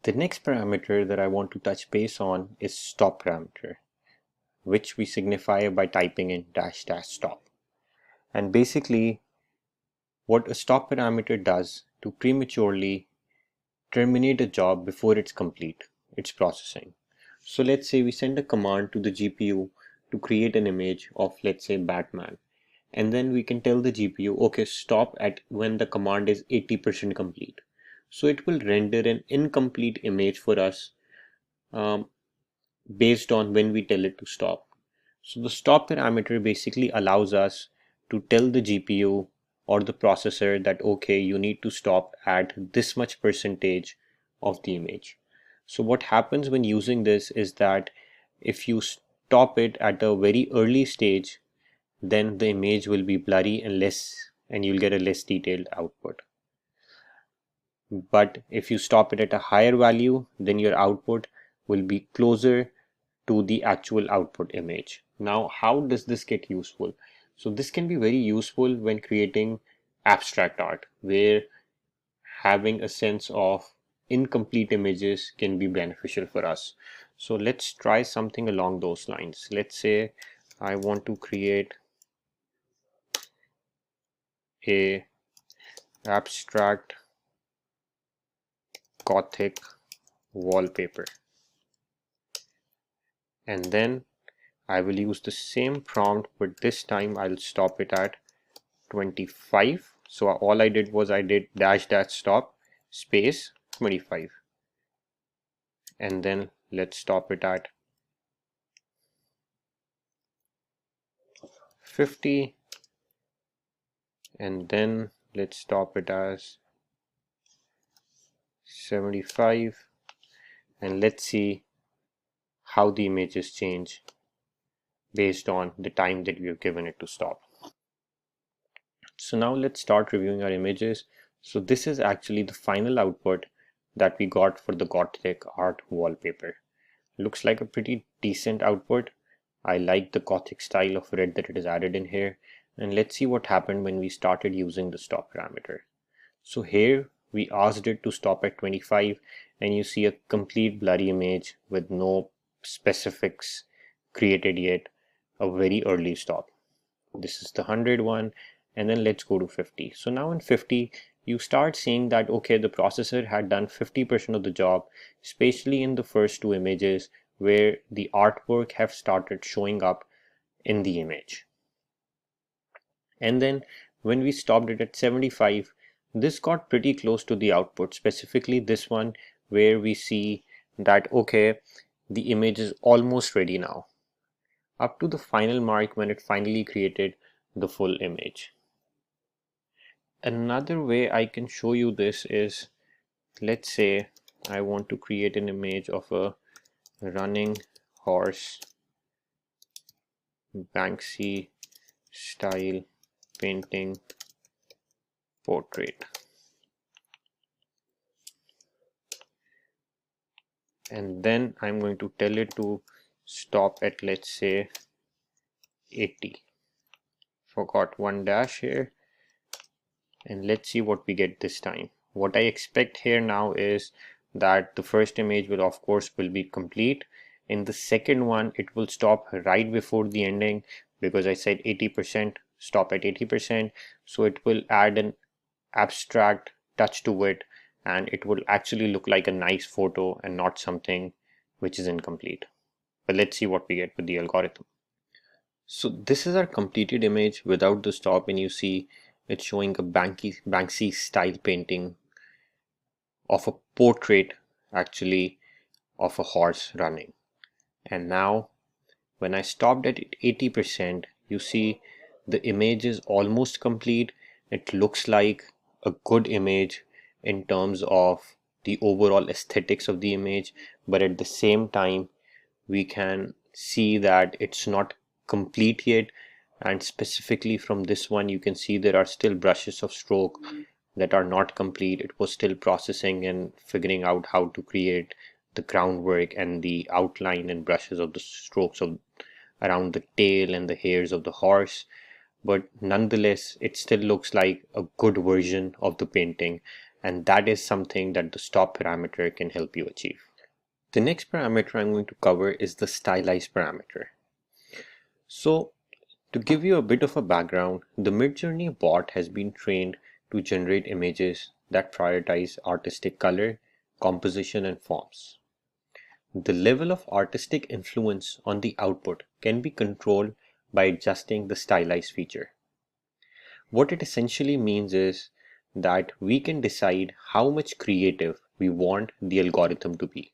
The next parameter that I want to touch base on is stop parameter, which we signify by typing in --stop. And basically what a stop parameter does to prematurely terminate a job before it's complete, its processing. So let's say we send a command to the GPU to create an image of, let's say, Batman. And then we can tell the GPU, okay, stop at when the command is 80% complete. So it will render an incomplete image for us based on when we tell it to stop. So the stop parameter basically allows us to tell the GPU or the processor that, okay, you need to stop at this much percentage of the image. So what happens when using this is that if you stop it at a very early stage, then the image will be blurry and you'll get a less detailed output. But if you stop it at a higher value, then your output will be closer to the actual output image. Now, how does this get useful? So this can be very useful when creating abstract art, where having a sense of incomplete images can be beneficial for us. So let's try something along those lines. Let's say I want to create a abstract Gothic wallpaper, and then I will use the same prompt, but this time I'll stop it at 25. So all I did was I did --stop space 25, and then let's stop it at 50, and then let's stop it as 75, and let's see how the images change based on the time that we have given it to stop. So now let's start reviewing our images. So this is actually the final output that we got for the Gothic art wallpaper. Looks like a pretty decent output. I like the Gothic style of red that it is added in here. And let's see what happened when we started using the stop parameter. So here we asked it to stop at 25, and you see a complete blurry image with no specifics created yet, a very early stop. This is the 100 one, and then let's go to 50. So now in 50 you start seeing that, okay, the processor had done 50% of the job, especially in the first two images where the artwork have started showing up in the image. And then when we stopped it at 75, this got pretty close to the output, specifically this one where we see that, okay, the image is almost ready now, up to the final mark when it finally created the full image. Another way I can show you this is, let's say I want to create an image of a running horse Banksy style painting portrait. And then I'm going to tell it to stop at, let's say, 80. Forgot one dash here. And let's see what we get this time. What I expect here now is that the first image will, of course, will be complete. In the second one, it will stop right before the ending because I said 80%, stop at 80%. So it will add an abstract touch to it, and it will actually look like a nice photo and not something which is incomplete. But let's see what we get with the algorithm. So this is our completed image without the stop, and you see it's showing a Banksy style painting of a portrait, actually, of a horse running. And now when I stopped at 80%, you see the image is almost complete. It looks like a good image in terms of the overall aesthetics of the image, but at the same time we can see that it's not complete yet. And specifically from this one, you can see there are still brushes of stroke that are not complete. It was still processing and figuring out how to create the groundwork and the outline and brushes of the strokes of around the tail and the hairs of the horse. But nonetheless, it still looks like a good version of the painting, and that is something that the stop parameter can help you achieve. The next parameter I'm going to cover is the stylize parameter. So to give you a bit of a background, the Midjourney bot has been trained to generate images that prioritize artistic color, composition, and forms. The level of artistic influence on the output can be controlled by adjusting the stylize feature. What it essentially means is that we can decide how much creative we want the algorithm to be.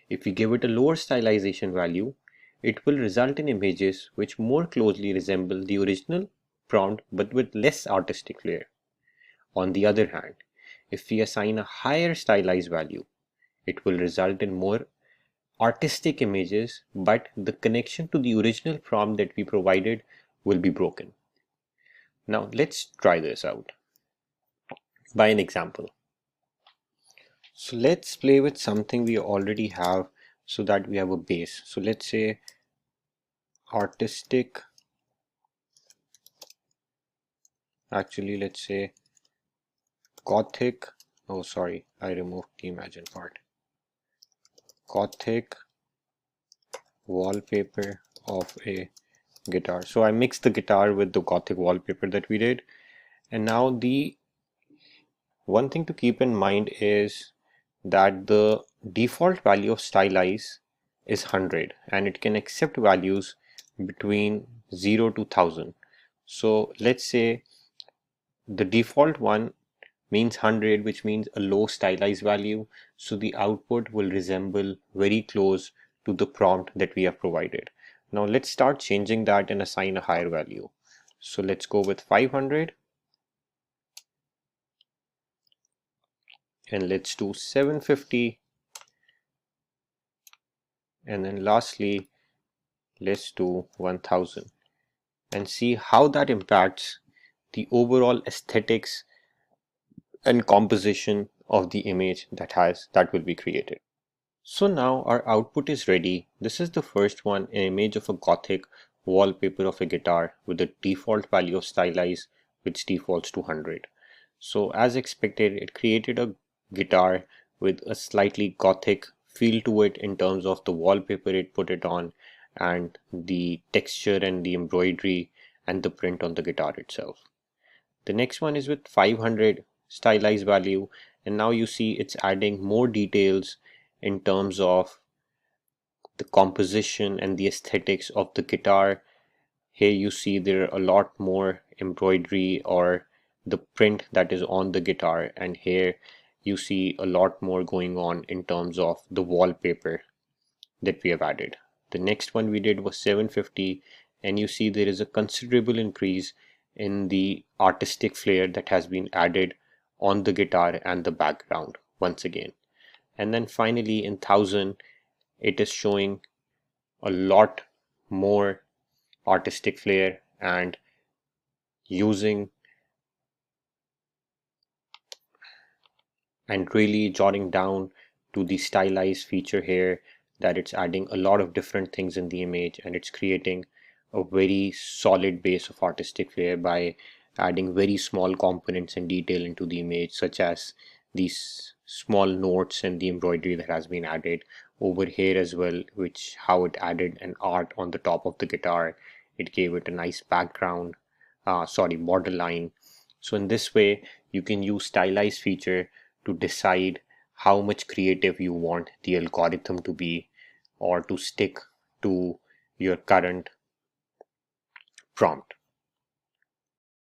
If we give it a lower stylization value, it will result in images which more closely resemble the original prompt but with less artistic flair. On the other hand, if we assign a higher stylized value, it will result in more artistic images, but the connection to the original prompt that we provided will be broken. Now let's try this out by an example. So let's play with something we already have so that we have a base. So let's say artistic, actually let's say Gothic, oh sorry, I removed the imagine part. Gothic wallpaper of a guitar. So I mixed the guitar with the Gothic wallpaper that we did. And now the one thing to keep in mind is that the default value of stylize is 100 and it can accept values between 0 to 1000. So let's say the default one means 100, which means a low stylized value, so the output will resemble very close to the prompt that we have provided. Now let's start changing that and assign a higher value. So let's go with 500 and let's do 750, and then lastly let's do 1000 and see how that impacts the overall aesthetics and composition of the image that will be created. So now our output is ready. This is the first one, an image of a Gothic wallpaper of a guitar with a default value of stylize which defaults to 100. So as expected, it created a guitar with a slightly Gothic feel to it in terms of the wallpaper it put it on and the texture and the embroidery and the print on the guitar itself. The next one is with 500 stylized value, and now you see it's adding more details in terms of the composition and the aesthetics of the guitar. Here you see there are a lot more embroidery or the print that is on the guitar, and here you see a lot more going on in terms of the wallpaper that we have added. The next one we did was 750, and you see there is a considerable increase in the artistic flair that has been added on the guitar and the background once again. And then finally in 1000 it is showing a lot more artistic flair and using and really jotting down to the stylized feature here that it's adding a lot of different things in the image, and it's creating a very solid base of artistic flair by adding very small components and detail into the image, such as these small notes and the embroidery that has been added over here as well, which how it added an art on the top of the guitar. It gave it a nice background, borderline. So in this way you can use stylize feature to decide how much creative you want the algorithm to be, or to stick to your current prompt.